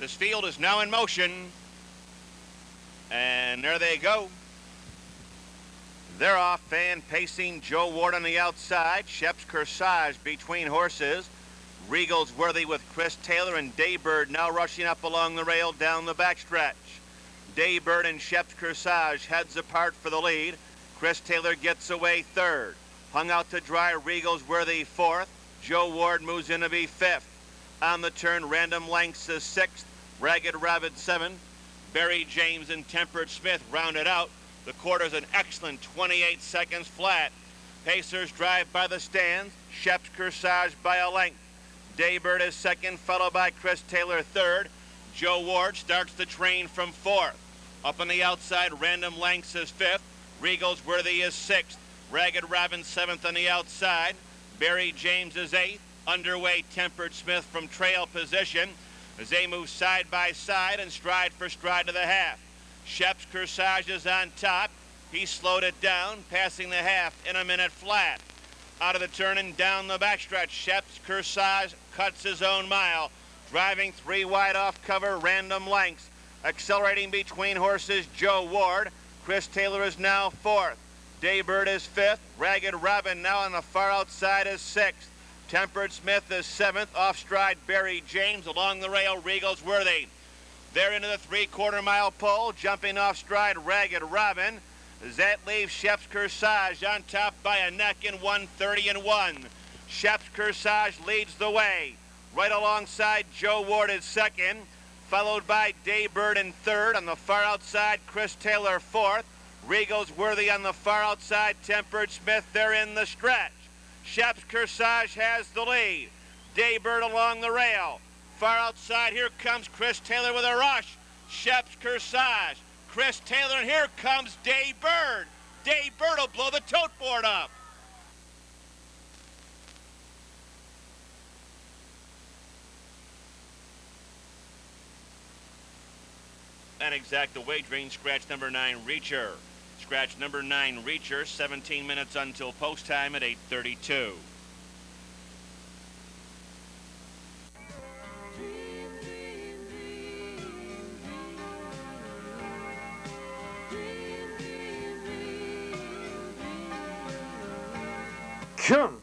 This field is now in motion. And there they go. They're off and pacing. Joe Ward on the outside. Shep's Corsage between horses. Regal's Worthy with Chris Taylor and Daybird now rushing up along the rail down the backstretch. Daybird and Shep's Corsage heads apart for the lead. Chris Taylor gets away third. Hung out to dry, Regal's Worthy fourth. Joe Ward moves in to be fifth. On the turn, Random Lengths is sixth. Ragged Rabbit seventh. Barry James and Tempered Smith rounded out. The quarter's an excellent 28 seconds flat. Pacers drive by the stands. Shep's Corsage by a length. Daybird is second, followed by Chris Taylor third. Joe Ward starts the train from fourth. Up on the outside, Random Lengths is fifth. Regal's Worthy is sixth. Ragged Robin seventh on the outside. Barry James is eighth. Underway, Tempered Smith from trail position as they move side by side and stride for stride to the half. Shep's Corsage is on top. He slowed it down, passing the half in a minute flat. Out of the turn and down the backstretch, Shep's Corsage cuts his own mile, driving three wide off cover, Random Lengths. Accelerating between horses, Joe Ward. Chris Taylor is now fourth. Daybird is fifth. Ragged Robin now on the far outside is sixth. Tempered Smith is seventh. Off stride, Barry James. Along the rail, Regal's Worthy. They're into the three-quarter mile pole, jumping off stride, Ragged Robin. That leaves Shep's Corsage on top by a neck in 1:30-1. Shep's Corsage leads the way. Right alongside, Joe Ward is second, followed by Daybird in third. On the far outside, Chris Taylor fourth. Regal's Worthy on the far outside, Tempered Smith. They're in the stretch. Shep's Corsage has the lead. Daybird along the rail. Far outside, here comes Chris Taylor with a rush. Shep's Corsage. Chris Taylor, and here comes Daybird. Daybird will blow the tote board up. And exact the wagering, scratch number 9, Reacher. Scratch number 9, Reacher, 17 minutes until post time at 8:32. Come.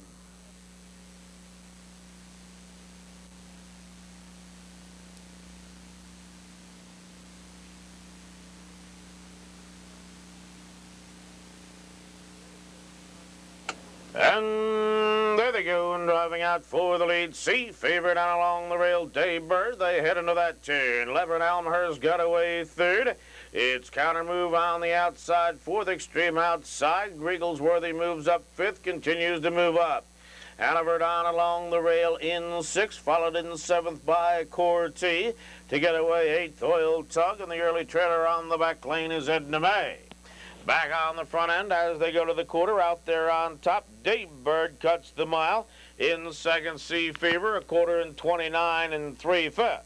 And there they go, and driving out for the lead. C favorite down along the rail, Daybird. They head into that turn. Leverett Elmhurst got away third. It's counter move on the outside, fourth extreme outside. Regal's Worthy moves up fifth, continues to move up. Hanover down along the rail in sixth, followed in seventh by Kurtz. To get away, eighth, Oil Tug, and the early trailer on the back lane is Edna May. Back on the front end as they go to the quarter. Out there on top, Daybird cuts the mile. In second, Sea Fever, a quarter in 29 3/5.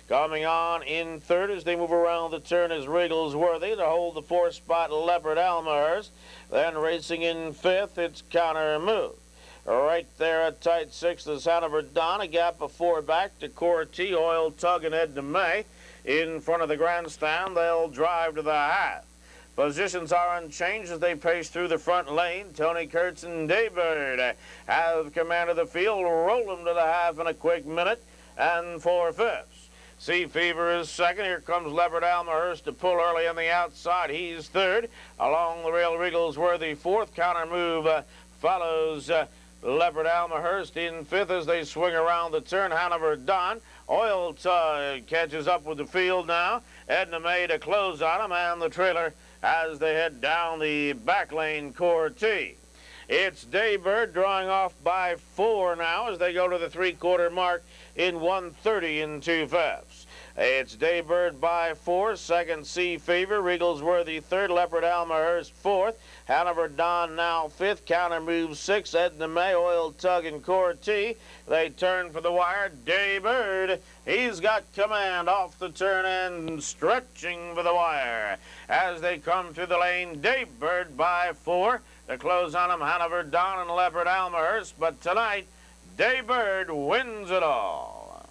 Coming on in third as they move around the turn is Regal's Worthy to hold the fourth spot, Leopard Elmhurst. Then racing in fifth, it's Counter Move. Right there at tight sixth is Hanover Don, a gap of four back to Kurtz, Oil Tug, and Edna May. In front of the grandstand, they'll drive to the half. Positions are unchanged as they pace through the front lane. Tony Kurtz and Daybird have command of the field. Roll them to the half in a quick minute and 4/5. Sea Fever is second. Here comes Leopard Elmhurst to pull early on the outside. He's third. Along the rail, Regal's Worthy fourth. Counter Move follows Leopard Elmhurst in fifth as they swing around the turn. Hanover Don. Oil Tug catches up with the field now. Edna May to close on him, and the trailer as they head down the back lane, Kurtz. It's Daybird drawing off by 4 now as they go to the three-quarter mark in 1:30 2/5. It's Daybird by 4, second Sea Fever, Regal's Worthy third, Leopard Elmhurst fourth, Hanover Don now fifth, Counter Move sixth, Edna May, Oil Tug, and Kurtz. They turn for the wire. Daybird, he's got command off the turn and stretching for the wire. As they come through the lane, Daybird by 4. To close on him, Hanover Don and Leopard Elmhurst. But tonight, Daybird wins it all.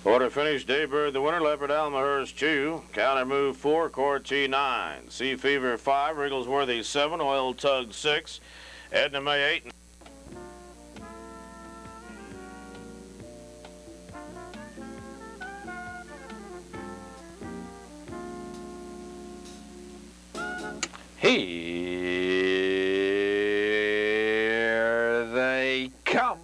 Order finished, Daybird the winner, Leopard Almahurst 2, Counter Move 4, Kurtz 9, Sea Fever 5, Wrigglesworthy 7, Oil Tug 6, Edna May 8. Here they come.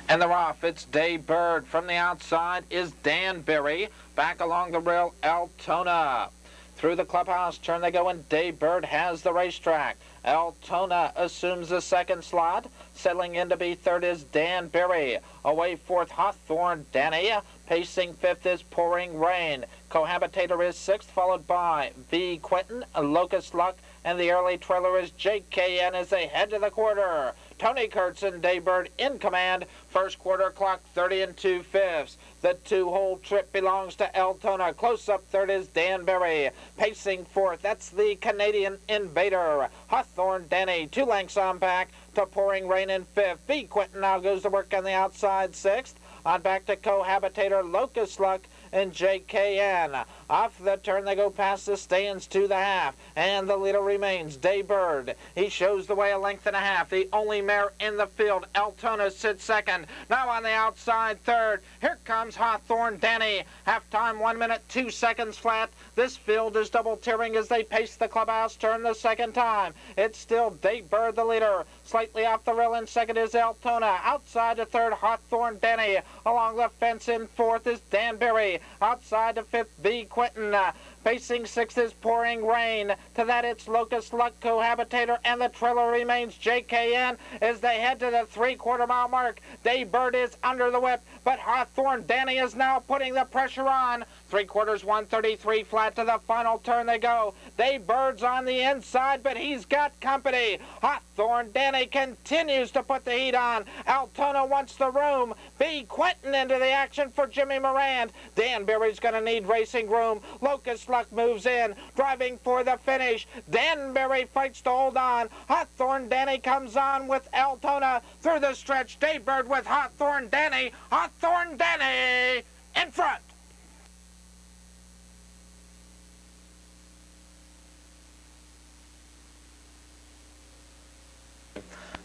And they're off. It's Daybird. From the outside is Danbury. Back along the rail, Altona. Through the clubhouse turn they go, and Daybird has the racetrack. Altona assumes the second slot. Settling in to be third is Danbury. Away fourth, Hawthorne Danny. Pacing fifth is Pouring Rain. Cohabitator is sixth, followed by V. Quentin, Locust Luck, and the early trailer is JKN as they head to the quarter. Tony Kurtz and Daybird in command. First quarter clock 30 2/5. The two-hole trip belongs to Altona. Close up third is Danbury. Pacing fourth, that's the Canadian Invader. Hawthorne Danny, 2 lengths on back to Pouring Rain in fifth. V. Quentin now goes to work on the outside sixth. On back to Cohabitator, Locust Luck, and JKN. Off the turn they go past the stands to the half, and the leader remains Daybird. He shows the way a length and a half. The only mare in the field, Altona, sits second. Now on the outside third, here comes Hawthorne Danny. Halftime 1 minute 2 seconds flat. This field is double tearing as they pace the clubhouse turn the second time. It's still Daybird the leader. Slightly off the rail in second is Altona. Outside to third, Hawthorne Danny. Along the fence in fourth is Danbury. Outside to fifth, B. Quentin. Pacing sixth is Pouring Rain. To that it's Locust Luck, Cohabitator, and the trailer remains JKN as they head to the 3/4 mile mark. Daybird is under the whip, but Hawthorne Danny is now putting the pressure on. 3/4 133 flat to the final turn they go. Daybird's on the inside, but he's got company. Hawthorne Danny continues to put the heat on. Altona wants the room. B. Quentin into the action for Jimmy Morand. Danbury's going to need racing room. Locust Luck moves in, driving for the finish. Danbury fights to hold on. Hawthorne Danny comes on with Altona through the stretch. Daybird with Hawthorne Danny. Hawthorne Danny in front.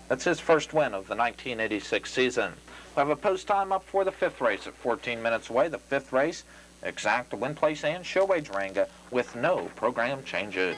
That's his first win of the 1986 season. We have a post time up for the 5th race at 14 minutes away. The 5th race, exact win, place, and show wagering with no program changes.